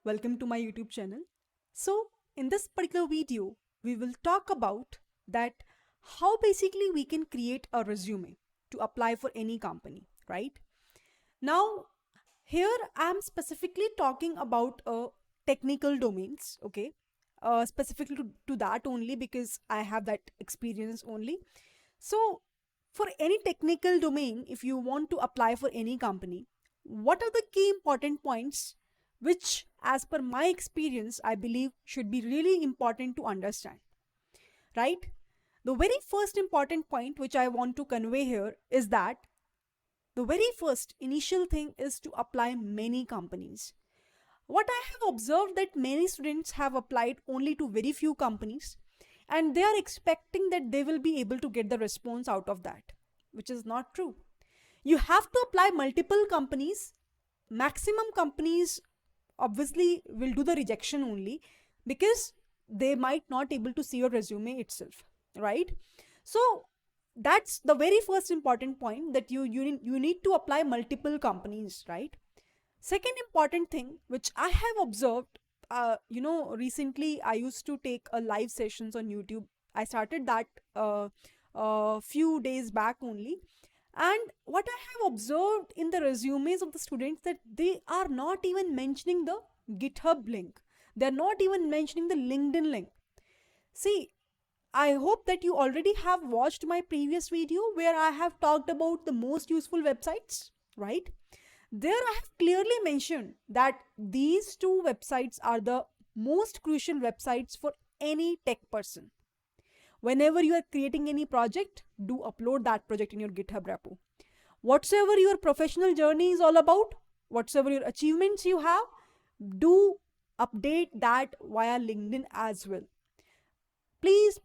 welcome to my YouTube channel. So in this particular video, we will talk about that how basically we can create a resume to apply for any company, right? Now, here I'm specifically talking about technical domains, okay? Specifically to that only because I have that experience only. So for any technical domain, if you want to apply for any company, what are the key important points which, as per my experience, I believe should be really important to understand, right? The very first important point which I want to convey here is that the very first initial thing is to apply many companies. What I have observed that many students have applied only to very few companies and they are expecting that they will be able to get the response out of that, which is not true. You have to apply multiple companies. Maximum companies obviously will do the rejection only because they might not able to see your resume itself, right? So that's the very first important point, that you need to apply multiple companies, right? Second important thing which I have observed, recently I used to take a live sessions on YouTube. I started that a few days back only. And what I have observed in the resumes of the students, that they are not even mentioning the GitHub link. They're not even mentioning the LinkedIn link. See, I hope that you already have watched my previous video where I have talked about the most useful websites, right? There I have clearly mentioned that these two websites are the most crucial websites for any tech person. Whenever you are creating any project, do upload that project in your GitHub repo. Whatsoever your professional journey is all about, whatsoever your achievements you have, do update that via LinkedIn as well. Please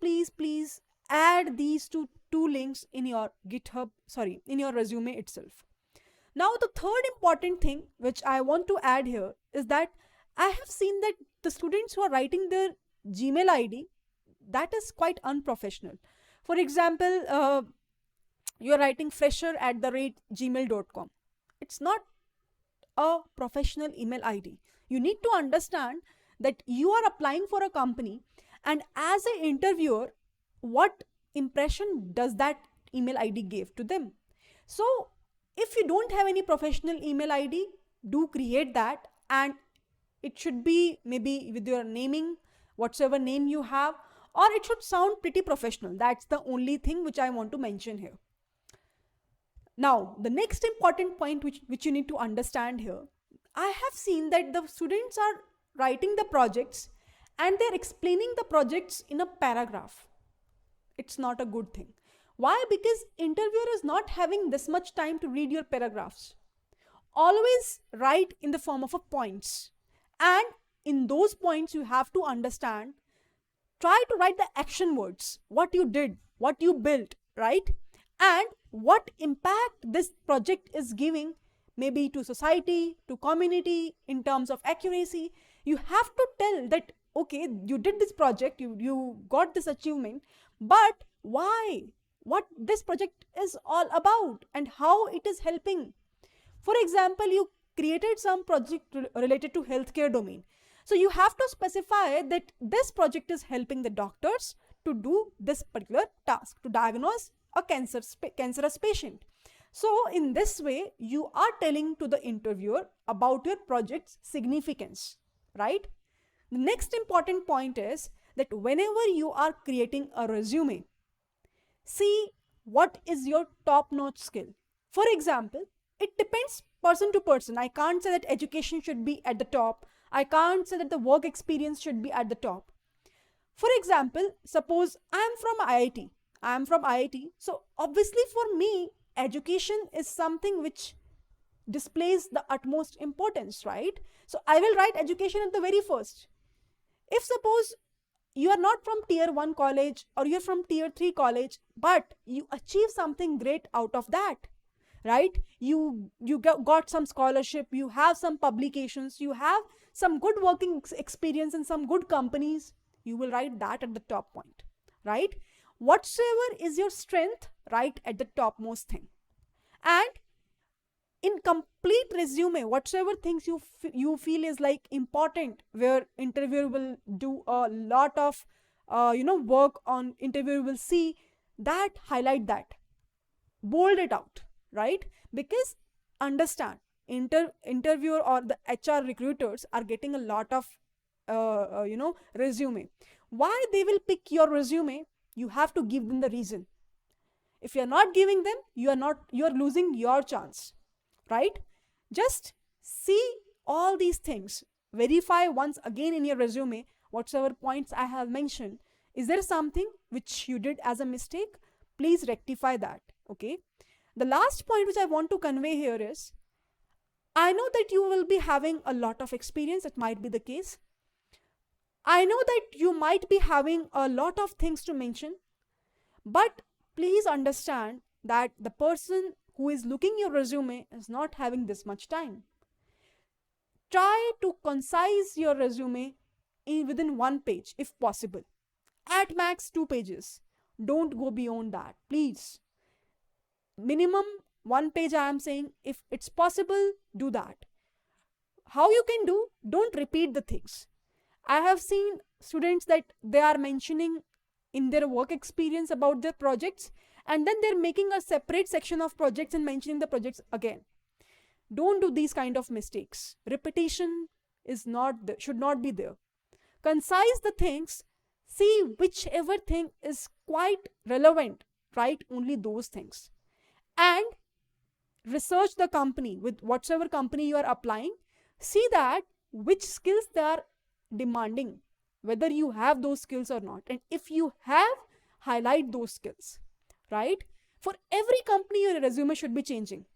add these two links in your in your resume itself. Now, the third important thing which I want to add here is that I have seen that the students who are writing their Gmail ID, that is quite unprofessional. For example, you are writing fresher@gmail.com. It's not a professional email ID. You need to understand that you are applying for a company, and as an interviewer, what impression does that email ID give to them? So if you don't have any professional email ID, do create that, and it should be maybe with your naming, whatsoever name you have, or it should sound pretty professional. That's the only thing which I want to mention here. Now, the next important point which you need to understand here, I have seen that the students are writing the projects and they're explaining the projects in a paragraph. It's not a good thing. Why? Because interviewer is not having this much time to read your paragraphs. Always write in the form of a points. And in those points, you have to understand, try to write the action words, what you did, what you built, right? And what impact this project is giving, maybe to society, to community, in terms of accuracy. You have to tell that, okay, you did this project, you got this achievement, but why? What this project is all about and how it is helping. For example, you created some project related to healthcare domain. So you have to specify that this project is helping the doctors to do this particular task, to diagnose a cancerous patient. So in this way, you are telling to the interviewer about your project's significance, right? The next important point is that whenever you are creating a resume, see what is your top-notch skill. For example, it depends person to person. I can't say that education should be at the top. I can't say that the work experience should be at the top. For example, suppose I am from IIT. So obviously for me, education is something which displays the utmost importance, right? So I will write education at the very first. If suppose you are not from tier 1 college or you're from tier 3 college, but you achieve something great out of that, right? You got some scholarship, you have some publications, you have some good working experience in some good companies, you will write that at the top point, right? Whatsoever is your strength, write at the topmost thing. And in complete resume, whatsoever things you feel is like important, where interviewer will do a lot of work on, interviewer will see that, highlight that, bold it out, right? Because understand, interviewer or the HR recruiters are getting a lot of resume. Why they will pick your resume? You have to give them the reason. If you're not giving them, you're losing your chance, right? Just see all these things, verify once again in your resume whatsoever points I have mentioned. Is there something which you did as a mistake? Please rectify that. Okay, the last point which I want to convey here is, I know that you will be having a lot of experience, it might be the case. I know that you might be having a lot of things to mention, but please understand that the person who is looking your resume is not having this much time. Try to concise your resume within 1 page if possible. At max 2 pages. Don't go beyond that, please. Minimum 1 page I am saying. If it's possible, do that. How you can do? Don't repeat the things. I have seen students that they are mentioning in their work experience about their projects, and then they're making a separate section of projects and mentioning the projects again. Don't do these kind of mistakes. Repetition should not be there. Concise the things. See whichever thing is quite relevant. Write only those things. And research the company. With whatsoever company you are applying, see that which skills they are demanding, whether you have those skills or not. And if you have, highlight those skills, right? For every company, your resume should be changing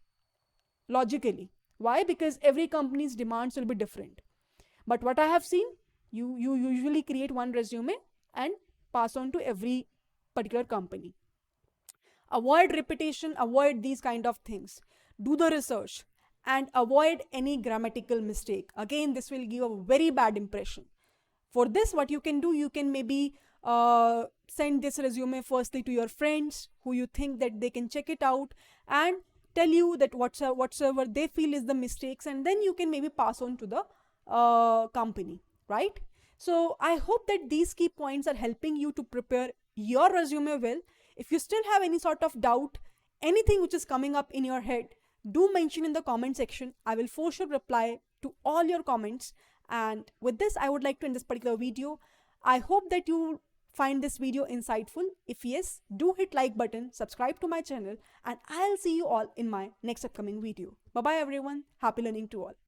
logically. Why? Because every company's demands will be different. But what I have seen, you usually create one resume and pass on to every particular company. Avoid repetition, avoid these kind of things. Do the research and avoid any grammatical mistake. Again, this will give a very bad impression. For this, what you can do, you can maybe send this resume firstly to your friends who you think that they can check it out and tell you that whatsoever they feel is the mistakes, and then you can maybe pass on to the company, right? So I hope that these key points are helping you to prepare your resume well. If you still have any sort of doubt, anything which is coming up in your head, do mention in the comment section. I will for sure reply to all your comments. And with this, I would like to end this particular video. I hope that you find this video insightful. If yes, do hit like button, subscribe to my channel, and I'll see you all in my next upcoming video. Bye bye everyone. Happy learning to all.